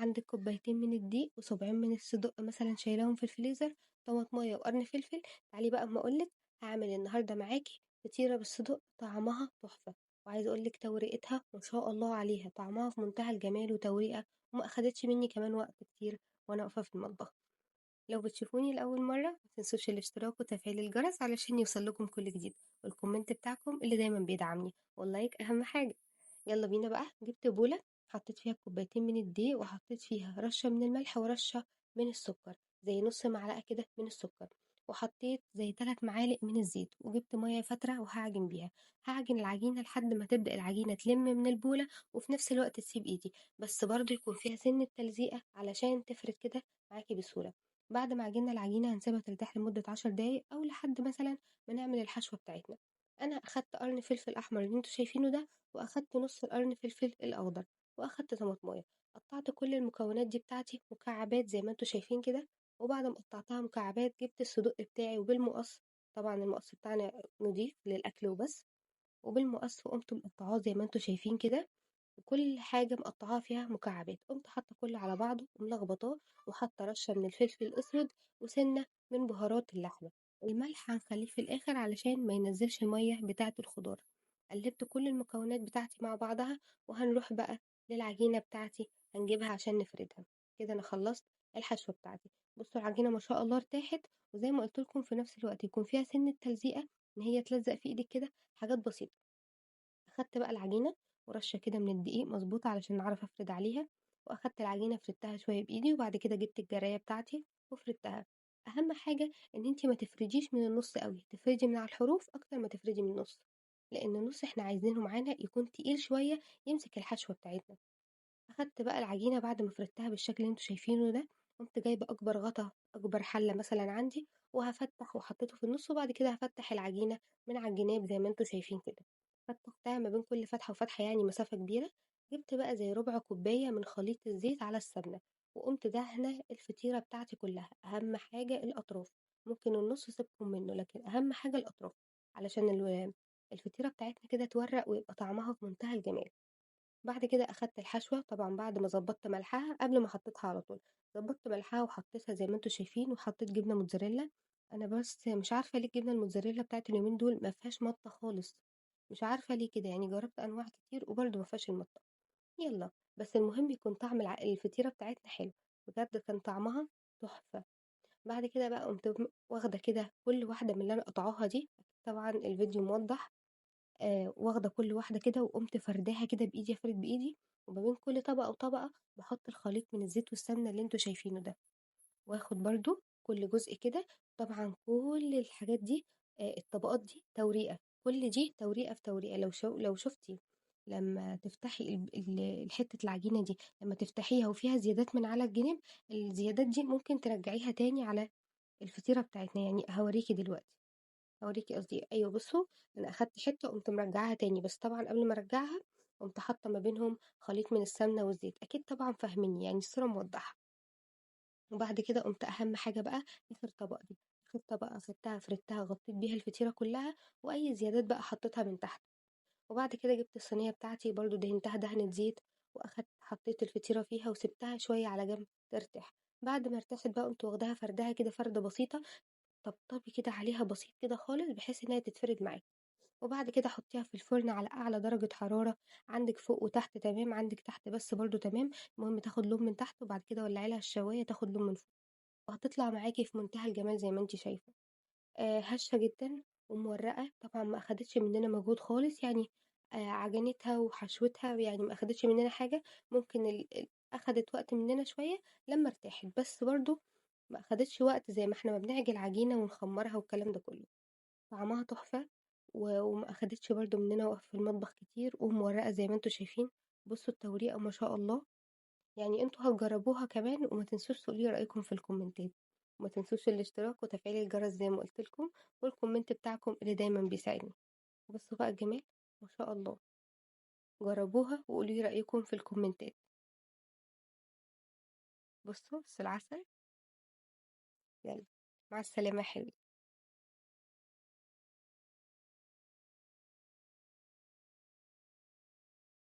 عندك كوبايتين من الدقيق وصباعين من الصدق مثلا شايلاهم في الفريزر، طماطمية وقرن فلفل. تعالي بقى اما اقولك، هعمل النهارده معاكي فطيرة بالصدق طعمها تحفة. وعايزة اقولك توريقتها ما شاء الله عليها، طعمها في منتهى الجمال وتوريقة، وما اخدتش مني كمان وقت كتير وانا واقفة في المطبخ. لو بتشوفوني لأول مرة متنسوش الاشتراك وتفعيل الجرس علشان يوصلكم كل جديد، والكومنت بتاعكم اللي دايما بيدعمني، واللايك أهم حاجة. يلا بينا بقى. جبت بولة، حطيت فيها كوبايتين من الدقيق، وحطيت فيها رشة من الملح ورشة من السكر، زي نص معلقة كده من السكر، وحطيت زي 3 معالق من الزيت، وجبت مية فترة وهعجن بيها. هعجن العجينة لحد ما تبدأ العجينة تلم من البولة، وفي نفس الوقت تسيب ايدي، بس برضه يكون فيها سنة تلزيقة علشان تفرد كده معاكي بسهولة. بعد ما عجننا العجينة هنسيبها ترتاح لمدة 10 دقايق أو لحد مثلا ما نعمل الحشوة بتاعتنا. أنا أخدت قرن فلفل أحمر اللي انتوا شايفينه ده، وأخدت نص القرن فلفل الأخضر، وأخدت طماطماية. قطعت كل المكونات دي بتاعتي مكعبات زي ما انتوا شايفين كده. وبعد ما قطعتها مكعبات جبت الصدوق بتاعي وبالمقص، طبعا المقص بتاعنا نضيف للأكل وبس، وبالمقص وقمت مقطعاه زي ما انتوا شايفين كده. وكل حاجة مقطعاها فيها مكعبات، قمت حاطة كله على بعضه وملخبطاه، وحاطة رشة من الفلفل الأسود وسنة من بهارات اللحمة. الملح هنخليه في الآخر علشان ما ينزلش المية بتاعة الخضار. قلبت كل المكونات بتاعتي مع بعضها، وهنروح بقى للعجينة بتاعتي هنجيبها عشان نفردها. كده أنا خلصت الحشوة بتاعتي. بصوا العجينة ما شاء الله ارتاحت، وزي ما قلت لكم في نفس الوقت يكون فيها سنة تلزيقة، إن هي تلزق في إيدك كده، حاجات بسيطة. أخدت بقى العجينة ورشة كده من الدقيق مظبوطة علشان أعرف أفرد عليها، وأخدت العجينة فردتها شوية بإيدي، وبعد كده جبت الجراية بتاعتي وفردتها. أهم حاجة إن انتي ما تفرديش من النص قوي، تفردي من على الحروف أكتر ما تفردي من النص، لأن النص احنا عايزينه معانا يكون تقيل شوية يمسك الحشوة بتاعتنا. أخدت بقى العجينة بعد ما فردتها بالشكل اللي انتوا شايفينه ده، قمت جايبة أكبر غطا، أكبر حلة مثلا عندي، وهفتح وحطيته في النص، وبعد كده هفتح العجينة من على الجناب زي ما انتوا شايفين كده. فتحتها ما بين كل فتحة وفتحة يعني مسافة كبيرة. جبت بقى زي ربع كوباية من خليط الزيت على السمنة، وقمت دهنة الفطيرة بتاعتي كلها. أهم حاجة الأطراف، ممكن النص سيبكم منه، لكن أهم حاجة الأطراف علشان الفطيرة بتاعتنا كده تورق ويبقى طعمها في منتهى الجمال. بعد كده أخدت الحشوة، طبعًا بعد ما ضبطت ملحها قبل ما حطيتها على طول، ضبطت ملحها وحطيتها زي ما أنتم شايفين، وحطيت جبنة موتزاريلا. أنا بس مش عارفة ليه الجبنة الموتزاريلا بتاعة اليومين دول ما فيهاش مَطّة خالص، مش عارفة ليه كده، يعني جربت أنواع كتير وبرضه ما فيهاش المَطّة. يالّا، بس المهم يكون طعم الفطيرة بتاعتنا حلو، بجد كان طعمها تحفة. بعد كده بقى قمت واخدة كده كل واحدة من اللي أنا قاطعاها دي، طبعًا الفيديو موضّح، واخدة كل واحدة كده وقُمت فرداها كده بإيدي، أفرد بإيدي، وما بين كل طبقة وطبقة باحط الخليط من الزيت والسمنة اللي أنتم شايفينه ده، وآخد برضه كل جزء كده. طبعًا كل الحاجات دي، الطبقات دي توريقة، كل دي توريقة في توريقة. لو شُفتِ لمّا تفتحي حتة العجينة دي، لمّا تفتحيها وفيها زيادات من على الجناب، الزيادات دي ممكن ترجعيها تاني على الفطيرة بتاعتنا، يعني هاوريكِ دلوقتي. هاوريكِ قصدي أيوه بُصّوا، أنا أخدت حتّة قُمت مرجّعاها تاني، بس طبعًا قبل ما أرجّعها قُمت حاطّة ما بينهم خليط من السمنة والزيت، أكيد طبعًا فاهمينّي، يعني الصورة موضّحة. وبعد كده قُمت أهم حاجة بقى آخر طبقة دي، آخر طبقة أخدتها فردتها غطّيت بيها الفطيرة كلّها، وأي زيادات بقى حطّيتها من تحت. وبعد كده جِبت الصينية بتاعتي برضه دهنتها دهنة زيت، حطّيت الفطيرة فيها وسِبتها شوية على جنب ترتاح. بعد ما ارتاحت بقى قُمت واخداها فرداها كده فردة بسيطة، طبطبي كده عليها بسيط كده خالص بحيث إن هي تتفرد معاكِ. وبعد كده حطيها في الفرن على أعلى درجة حرارة، عندِك فوق وتحت تمام، عندِك تحت بس برضه تمام، المهم تاخد لون من تحت، وبعد كده ولعي لها الشواية تاخد لون من فوق، وهتطلع معاكِ في منتهى الجمال زي ما أنتِ شايفة. هشة جدًا ومورقة، طبعًا ما أخدتش مننا مجهود خالص، يعني عجنتها وحشوتها يعني ما أخدتش مننا حاجة. ممكن أخدت وقت مننا شوية لمّا ارتاحت، بس برضه ما أخدتش وقت زي ما إحنا ما بنعجن العجينة ونخمّرها والكلام ده كله. طعمها تحفة، وما أخدتش برضه مننا وقت في المطبخ كتير، ومورقة زي ما انتوا شايفين. بصوا التوريقة ما شاء الله. يعني انتوا هتجربوها كمان، وما تنسوش تقولي رأيكم في الكومنتات، وما تنسوش الاشتراك وتفعيل الجرس زي ما قلت لكم، والكومنت بتاعكم اللي دايما بيساعدني. بصوا بقى الجمال، ما شاء الله. جربوها وقولي رأيكم في الكومنتات. بصوا بس العسل. يلا، مع السلامة يا حلوين.